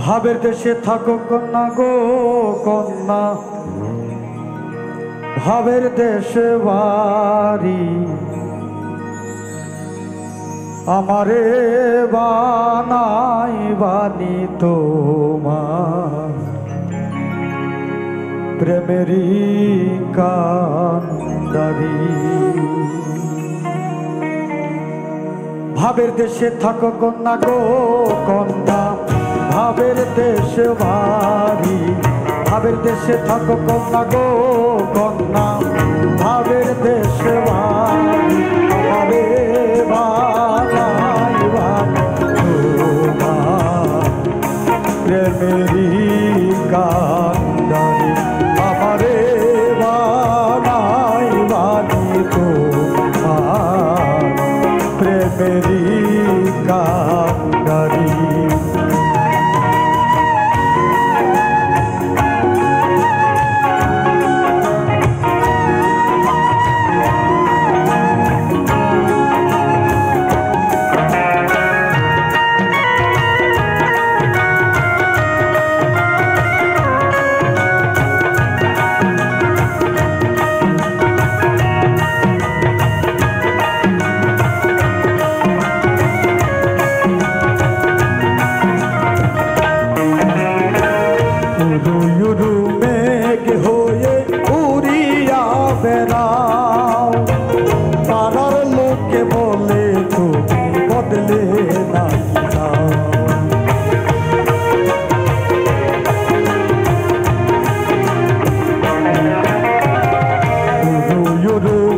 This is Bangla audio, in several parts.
ভাবের দেশে থাকো কন্যা গো কন্যা, ভাবের দেশে বাড়ি আমারে বানাই বানি তোমার প্রেমেরই কান্ডারি। ভাবের দেশে থাকো কন্যা গো কন্যা, ভাবের দেশে বাড়ি ভাবের দেশে থাকো কন্যা গো কন্যা, ভাবের দেশে বাড়ি আমারে বানাই বানি তোমার প্রেমেরই কান্ডারি আমারে বানাই বানি তোমার প্রেমেরই কান্ডারি। পাড়ার লোকে বলে তুমি বদলে না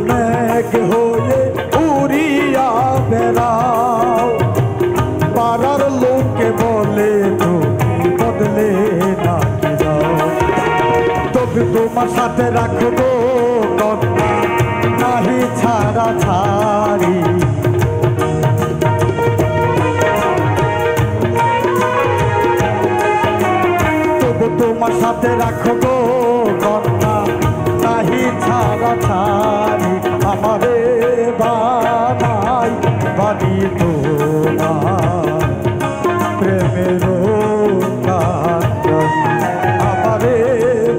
মেঘ হয়ে উড়িয়া বেড়াও, পাড়ার লোকে বলে তুমি বদলে না তবে তোমার সাথে রাখবো কন্যা নাহি ছাড়া ছাড়ি। তবু তোমার সাথে রাখবো কন্যা নাহি ছাড়া ছাড়ি আমারে বানাই বানি তোমার প্রেমের কান্ডারি আমারে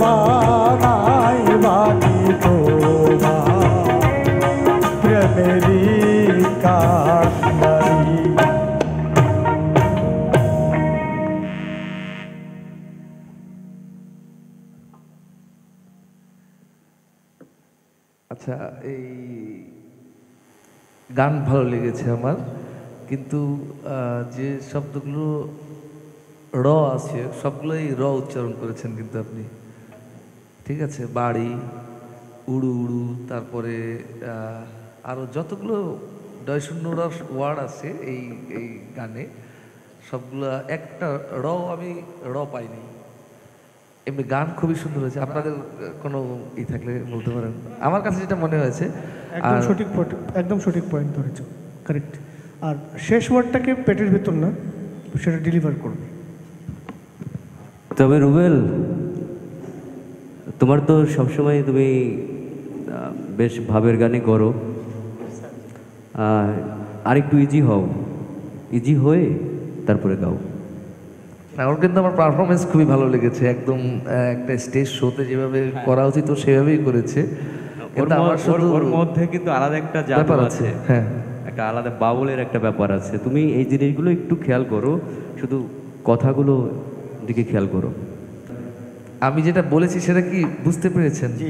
বানাই বানি তোমার প্রেমেরই কান্ডারি। আচ্ছা, এই গান ভালো লেগেছে আমার, কিন্তু যে শব্দগুলো র আছে সবগুলোই র উচ্চারণ করেছেন কিন্তু আপনি, ঠিক আছে? বাড়ি, উড়ু উড়ু, তারপরে আরও যতগুলো ডয়শূন্য ওয়ার্ড আছে এই এই গানে সবগুলো একটা র আমি র পাইনি। এমনি গান খুবই সুন্দর হয়েছে। আপনাদের কোনো ই থাকলে বলতে পারেন। আমার কাছে যেটা মনে হয়েছে একদম সঠিক পয়েন্ট ধরেছো, কারেক্ট। আর শেষ ওয়ার্ডটাকে পেটের ভেতর না, সেটা ডেলিভার করবে। তবে রুবেল, তোমার তো সবসময় তুমি বেশ ভাবের গানে করো, আরেকটু ইজি হও, ইজি হয়ে তারপরে গাও। ওর কিন্তু আমার পারফরমেন্স খুবই ভালো লেগেছে, একদম একটা স্টেজ শোতে যেভাবে করা উচিত তো সেভাবেই করেছে। ওর মধ্যে কিন্তু আলাদা একটা ব্যাপার আছে, হ্যাঁ, একটা আলাদা বাউলের একটা ব্যাপার আছে। তুমি এই জিনিসগুলো একটু খেয়াল করো, শুধু কথাগুলো দিকে খেয়াল করো। আমি যেটা বলেছি সেটা কি বুঝতে পেরেছেন? জি।